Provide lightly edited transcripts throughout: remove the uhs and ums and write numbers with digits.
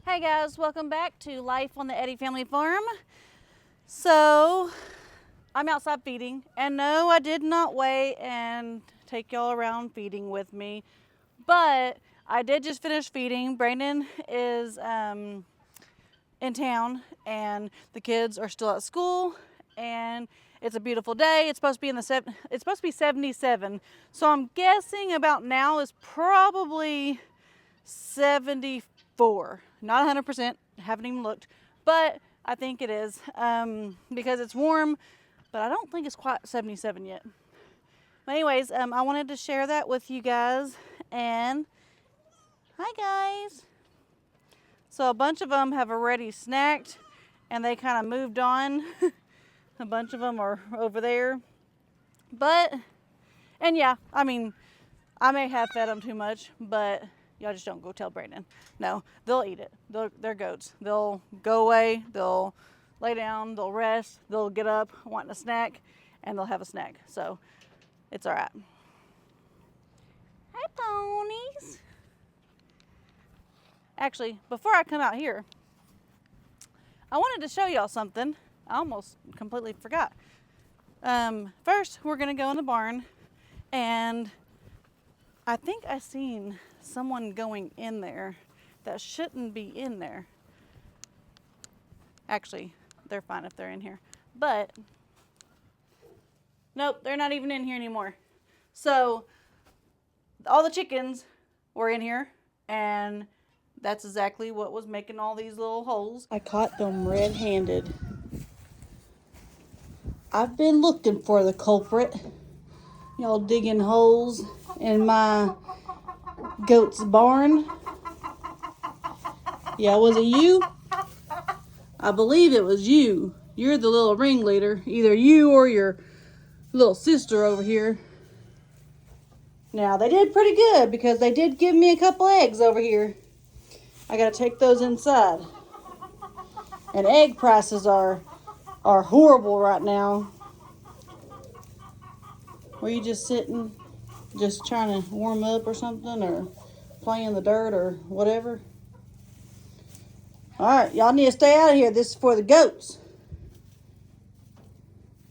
Hey guys, welcome back to Life on the Eddy Family Farm. So, I'm outside feeding, and no, I did not wait and take y'all around feeding with me, but I did just finish feeding. Brandon is in town, and the kids are still at school, and it's a beautiful day. It's supposed to be it's supposed to be 77, so I'm guessing about now is probably 74. Not 100%, haven't even looked, but I think it is because it's warm, but I don't think it's quite 77 yet. But anyways, I wanted to share that with you guys, and hi guys. So a bunch of them have already snacked, and they kind of moved on. A bunch of them are over there, and yeah, I mean, I may have fed them too much, but y'all just don't go tell Brandon. No, they'll eat it. They're goats. They'll go away, they'll lay down, they'll rest, they'll get up wanting a snack, and they'll have a snack. So it's all right. Hi, ponies. Actually, before I come out here, I wanted to show y'all something. I almost completely forgot. First, we're going to go in the barn, and I think I seen someone going in there that shouldn't be in there. Actually, they're fine if they're in here. But, nope, they're not even in here anymore. So, all the chickens were in here, and that's exactly what was making all these little holes. I caught them red-handed. I've been looking for the culprit. Y'all digging holes in my goat's barn. Yeah, was it you? I believe it was you. You're the little ringleader. Either you or your little sister over here. Now, they did pretty good because they did give me a couple eggs over here. I gotta take those inside. And egg prices are horrible right now. Were you just sitting, just trying to warm up or something, or play in the dirt or whatever? All right, y'all need to stay out of here. This is for the goats.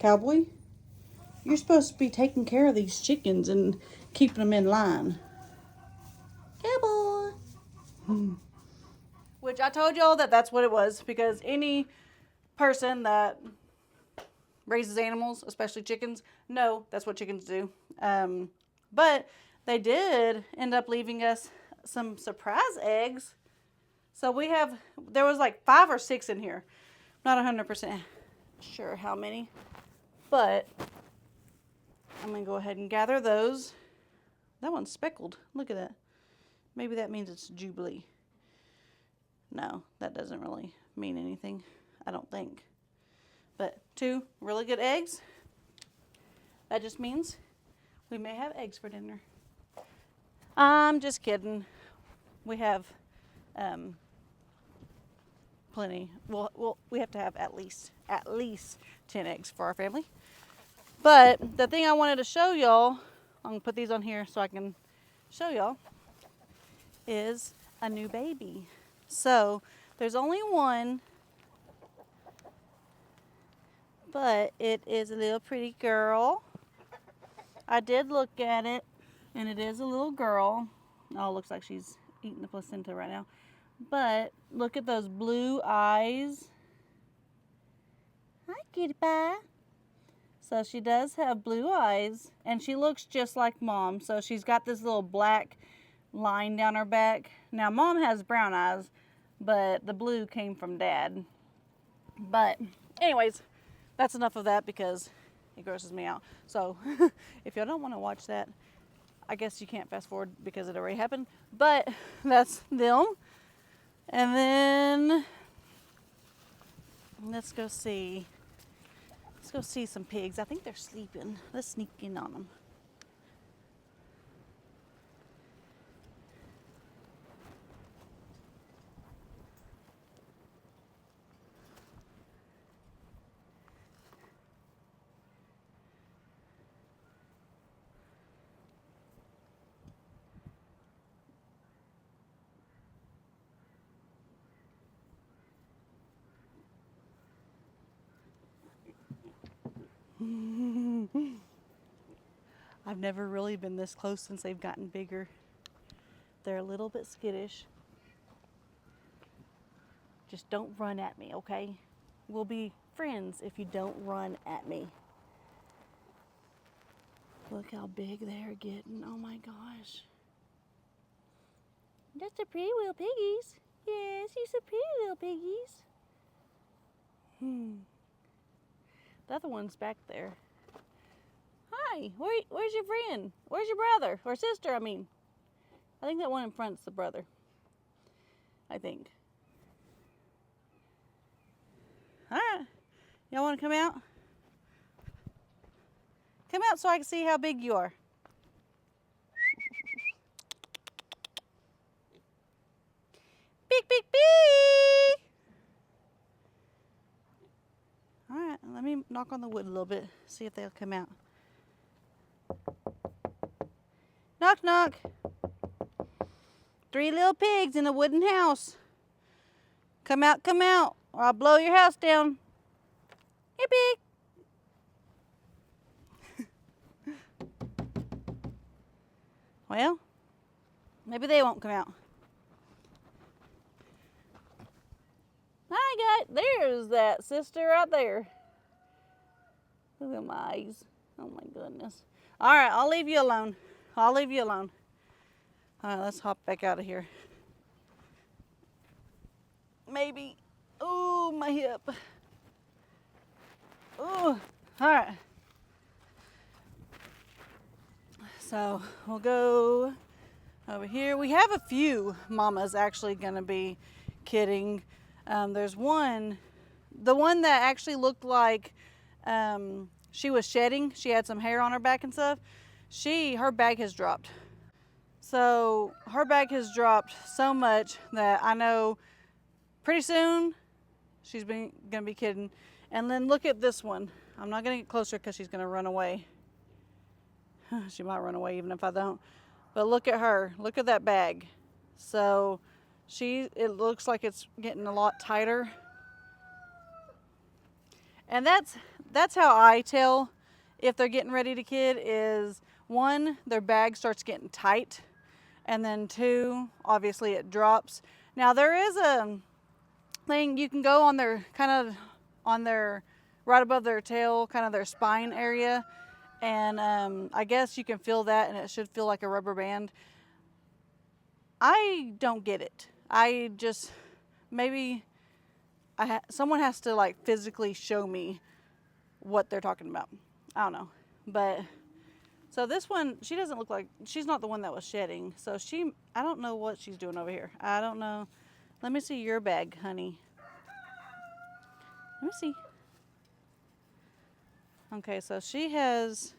Cowboy, you're supposed to be taking care of these chickens and keeping them in line. Cowboy. Which I told y'all that that's what it was, because any person that raises animals, especially chickens, know that's what chickens do. But they did end up leaving us some surprise eggs. So there was like 5 or 6 in here. Not 100% sure how many, but I'm going to go ahead and gather those. That one's speckled. Look at that. Maybe that means it's Jubilee. No, that doesn't really mean anything, I don't think. But 2 really good eggs. That just means we may have eggs for dinner. I'm just kidding. We have plenty. Well, we have to have at least 10 eggs for our family. But the thing I wanted to show y'all, I'm going to put these on here so I can show y'all, is a new baby. So there's only one, but it is a little pretty girl. I did look at it, and it is a little girl. Oh, it looks like she's eating the placenta right now. But look at those blue eyes. Hi, kitty pie. So she does have blue eyes, and she looks just like Mom. So she's got this little black line down her back. Now, Mom has brown eyes, but the blue came from Dad. But anyways, that's enough of that because it grosses me out. So if y'all don't want to watch that, I guess you can't fast forward because it already happened. But that's them. And then let's go see some pigs. I think they're sleeping. Let's sneak in on them. I've never really been this close since they've gotten bigger. They're a little bit skittish. Just don't run at me, okay? We'll be friends if you don't run at me. Look how big they're getting. Oh my gosh. Just a pretty little piggies. Yes, you're so pretty little piggies. The other one's back there. Hi, where's your friend? Where's your brother? Or sister, I mean. I think that one in front's the brother. I think. Alright. Y'all want to come out? Come out so I can see how big you are. Big, big, big! Alright, let me knock on the wood a little bit, see if they'll come out. Knock, knock. 3 little pigs in a wooden house. Come out, or I'll blow your house down. Hey, pig. Well, maybe they won't come out. There's that sister right there. Look at my eyes. Oh my goodness. All right, I'll leave you alone. All right, let's hop back out of here. Maybe. Oh, my hip. Oh, all right. So we'll go over here. We have a few mamas actually gonna be kidding. There's one, the one that actually looked like she was shedding. She had some hair on her back and stuff. Her bag has dropped. So her bag has dropped so much that I know pretty soon she's gonna be kidding. And then look at this one. I'm not gonna get closer because she's gonna run away. She might run away even if I don't. But look at her. Look at that bag. So it looks like it's getting a lot tighter. And that's how I tell if they're getting ready to kid is 1, their bag starts getting tight, and then 2, obviously it drops. Now there is a thing you can go on their right above their tail, kind of their spine area, and I guess you can feel that, and it should feel like a rubber band. I don't get it. I just someone has to like physically show me what they're talking about. I don't know. But so this one, she doesn't look like, she's not the one that was shedding. So I don't know what she's doing over here. I don't know. Let me see your bag, honey. Let me see. Okay, so she has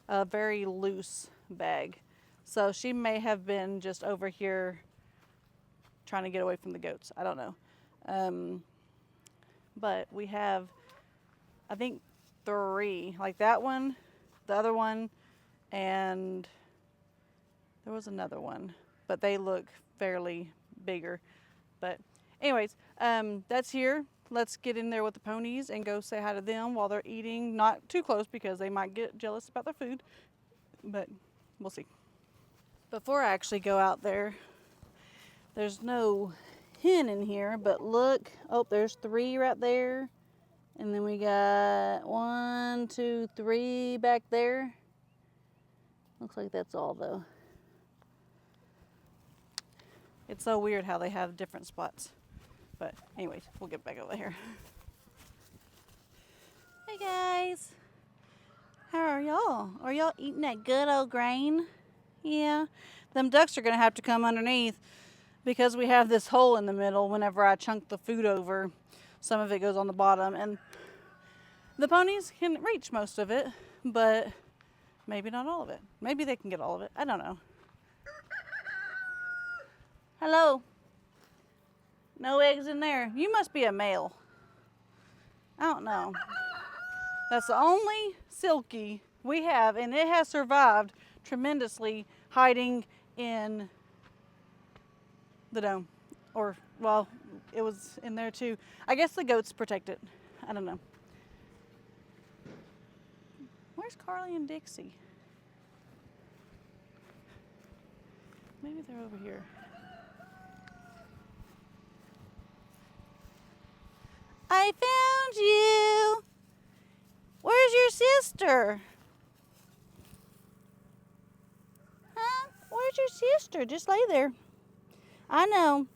a very loose bag. So she may have been just over here trying to get away from the goats. I don't know. But we have, I think, 3. Like that one, the other one, and there was another one. But they look fairly bigger. But anyways, that's here. Let's get in there with the ponies and go say hi to them while they're eating. Not too close because they might get jealous about their food. But we'll see. Before I actually go out there, there's no hen in here, but look. Oh, there's 3 right there. And then we got 1, 2, 3 back there. Looks like that's all though. It's so weird how they have different spots. But anyways, we'll get back over here. Hey guys. How are y'all? Are y'all eating that good old grain? Yeah. Them ducks are going to have to come underneath because we have this hole in the middle whenever I chunk the food over. Some of it goes on the bottom. And the ponies can reach most of it, but maybe not all of it. Maybe they can get all of it. I don't know. Hello. No eggs in there. You must be a male. I don't know. That's the only silky we have, and it has survived tremendously hiding in the dome. Or, well, it was in there too. I guess the goats protect it. I don't know. Where's Carly and Dixie? Maybe they're over here. I found you. Where's your sister? Huh? Where's your sister? Just lay there. I know.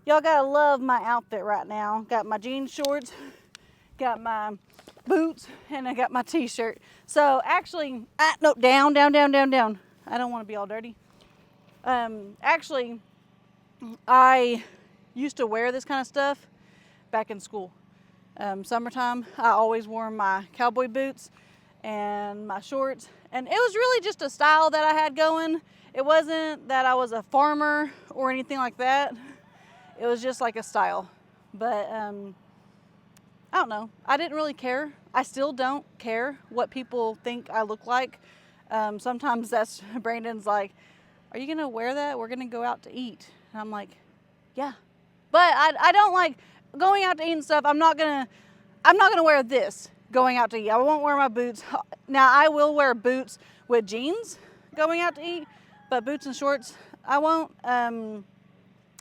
Y'all gotta love my outfit right now. Got my jean shorts, got my boots, and I got my t-shirt. So actually, no, down. I don't want to be all dirty. Actually, I used to wear this kind of stuff back in school. Summertime, I always wore my cowboy boots and my shorts. And it was really just a style that I had going. It wasn't that I was a farmer or anything like that. It was just like a style. But I don't know. I didn't really care. I still don't care what people think I look like. Sometimes that's Brandon's like, are you going to wear that? We're going to go out to eat. And I'm like, yeah. But I don't like going out to eat and stuff. I'm not gonna wear this going out to eat. I won't wear my boots. Now I will wear boots with jeans going out to eat, but boots and shorts I won't.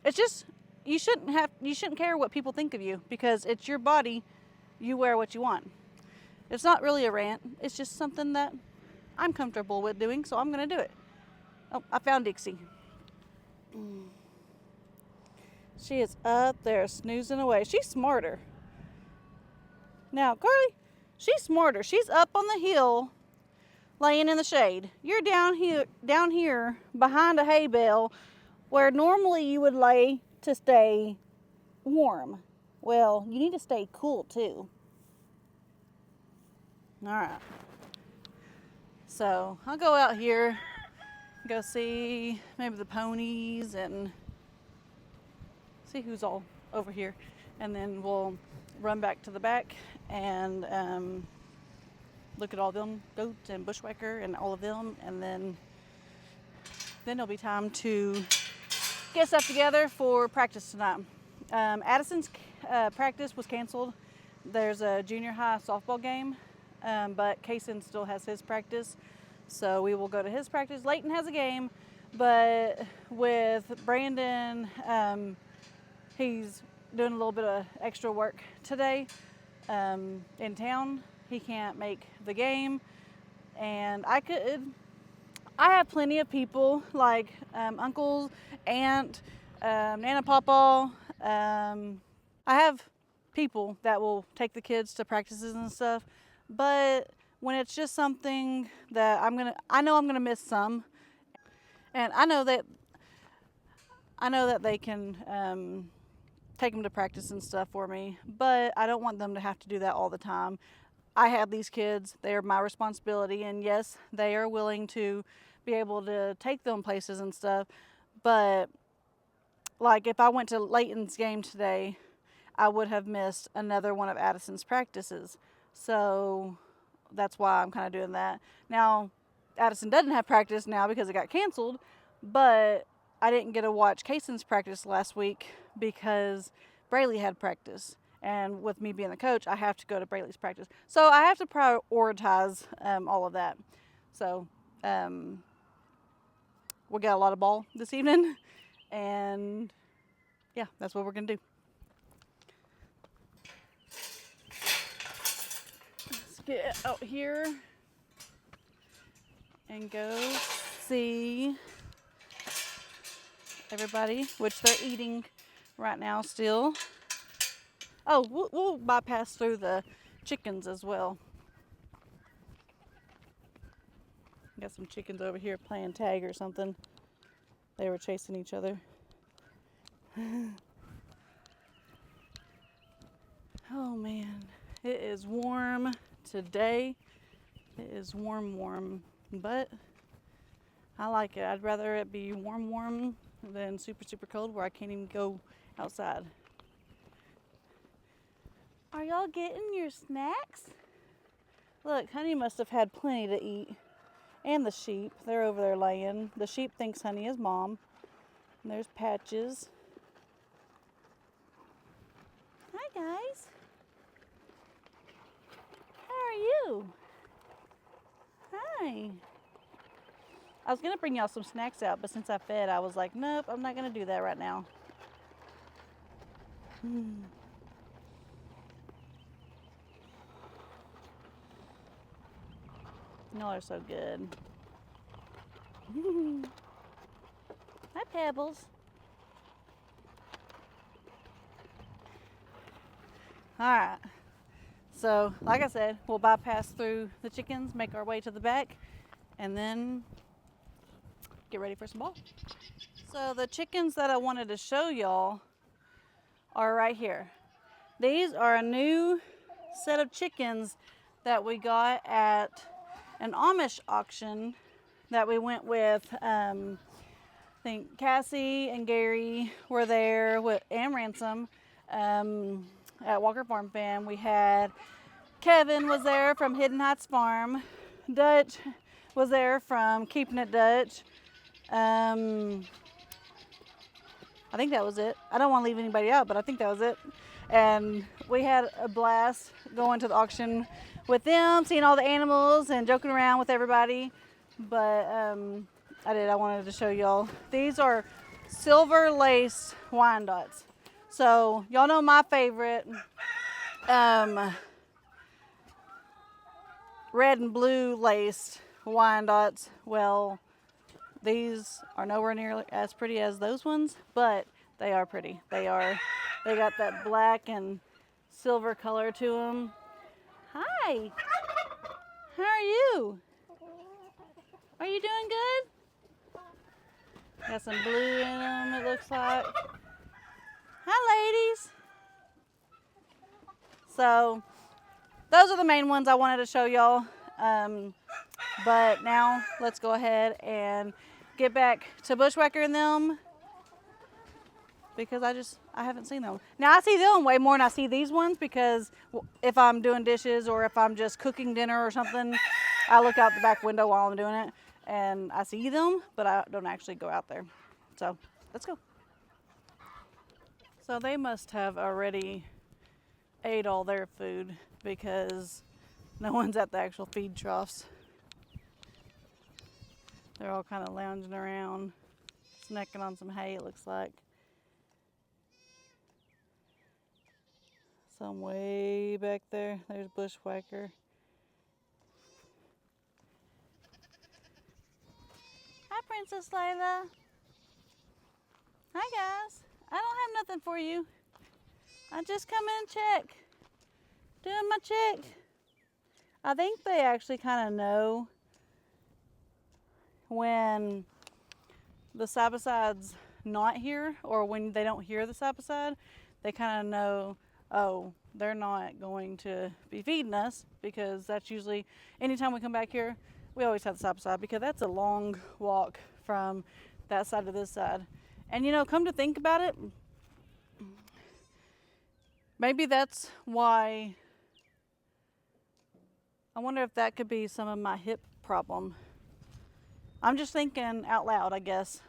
It's just you shouldn't care what people think of you because it's your body. You wear what you want. It's not really a rant. It's just something that I'm comfortable with doing, so I'm gonna do it. Oh, I found Dixie. She is up there snoozing away. She's smarter. Now, Carly, she's smarter. She's up on the hill laying in the shade. You're down here behind a hay bale where normally you would lay to stay warm. Well, you need to stay cool too. All right. So I'll go out here, go see maybe the ponies and see who's all over here, and then we'll run back to the back and look at all them goats and bushwhacker and all of them, and then it'll be time to get stuff together for practice tonight. Addison's practice was canceled. There's a junior high softball game, but Kayson still has his practice, so we will go to his practice. Leighton has a game, but with Brandon, he's doing a little bit of extra work today in town. He can't make the game, and I have plenty of people like uncles, aunt, Nana, Papa. I have people that will take the kids to practices and stuff, but when it's just something that I know I'm gonna miss some, and I know that they can take them to practice and stuff for me, but I don't want them to have to do that all the time. I have these kids, they are my responsibility, and yes, they are willing to be able to take them places and stuff, but like if I went to Leighton's game today, I would have missed another one of Addison's practices. So that's why I'm kind of doing that. Now, Addison doesn't have practice now because it got canceled, but I didn't get to watch Kayson's practice last week because Braylee had practice. And with me being the coach, I have to go to Braylee's practice. So I have to prioritize all of that. So we got a lot of ball this evening. And yeah, that's what we're going to do. Let's get out here and go see everybody, which they're eating right now still. Oh, we'll bypass through the chickens as well. Got some chickens over here playing tag or something. They were chasing each other. Oh man, it is warm today. It is warm, but I like it. I'd rather it be warm than super cold where I can't even go outside. Are y'all getting your snacks? Look, Honey must have had plenty to eat. And the sheep, they're over there laying. The sheep thinks Honey is mom. And there's Patches. Hi guys. How are you? Hi. I was going to bring y'all some snacks out, but since I fed, I was like, nope, I'm not going to do that right now. Y'all are so good. Hi, Pebbles. All right. So, like I said, we'll bypass through the chickens, make our way to the back, and then get ready for some ball. So the chickens that I wanted to show y'all are right here. These are a new set of chickens that we got at an Amish auction that we went with. I think Cassie and Gary were there and Ransom at Walker Farm Fam. We had Kevin was there from Hidden Heights Farm. Dutch was there from Keeping It Dutch. I think that was it. I don't want to leave anybody out, but I think that was it. And we had a blast going to the auction with them, seeing all the animals and joking around with everybody. But I wanted to show y'all. These are silver lace Wyandottes. So y'all know my favorite, red and blue laced Wyandottes. Well, these are nowhere near as pretty as those ones, but they are pretty. They got that black and silver color to them. Hi. How are you? Are you doing good? Got some blue in them, it looks like. Hi, ladies. So, those are the main ones I wanted to show y'all. But now, let's go ahead and get back to Bushwhacker and them, because I haven't seen them. Now I see them way more than I see these ones, because if I'm doing dishes or if I'm just cooking dinner or something, I look out the back window while I'm doing it and I see them, but I don't actually go out there. So let's go. So they must have already ate all their food, because no one's at the actual feed troughs. They're all kind of lounging around, snacking on some hay, it looks like. Some way back there. There's Bushwhacker. Hi, Princess Layla. Hi, guys. I don't have nothing for you. I just come in and check. Doing my check. I think they actually kind of know when the side-by-side's not here, or when they don't hear the side-by-side. They kind of know, oh, they're not going to be feeding us, because that's usually, anytime we come back here, we always have the side-by-side, because that's a long walk from that side to this side. And you know, come to think about it, maybe that's why, I wonder if that could be some of my hip problem. I'm just thinking out loud, I guess,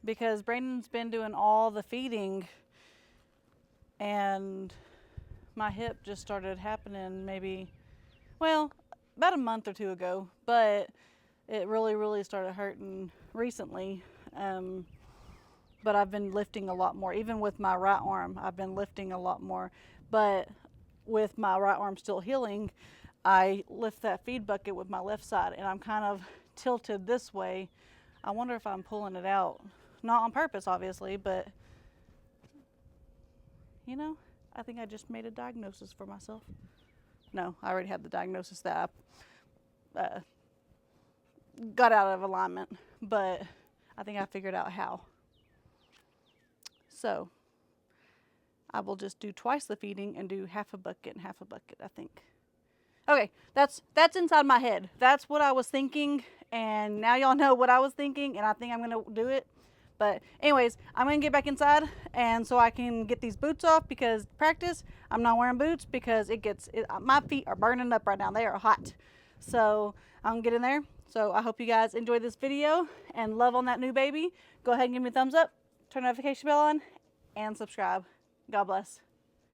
because Brandon's been doing all the feeding, and my hip just started happening maybe, well, about a month or two ago, but it really started hurting recently. But I've been lifting a lot more. Even with my right arm, I've been lifting a lot more. But with my right arm still healing, I lift that feed bucket with my left side, and I'm kind of tilted this way. I wonder if I'm pulling it out. Not on purpose, obviously, but you know, I think I just made a diagnosis for myself. No, I already had the diagnosis that I got out of alignment, but I think I figured out how. So I will just do twice the feeding and do half a bucket and half a bucket, I think. Okay, that's inside my head. That's what I was thinking, and now y'all know what I was thinking, and I think I'm gonna do it. But anyways, I'm gonna get back inside, and so I can get these boots off, because practice, I'm not wearing boots because my feet are burning up right now. They are hot. So I'm gonna get in there. So I hope you guys enjoyed this video and love on that new baby. Go ahead and give me a thumbs up, turn the notification bell on, and subscribe. God bless.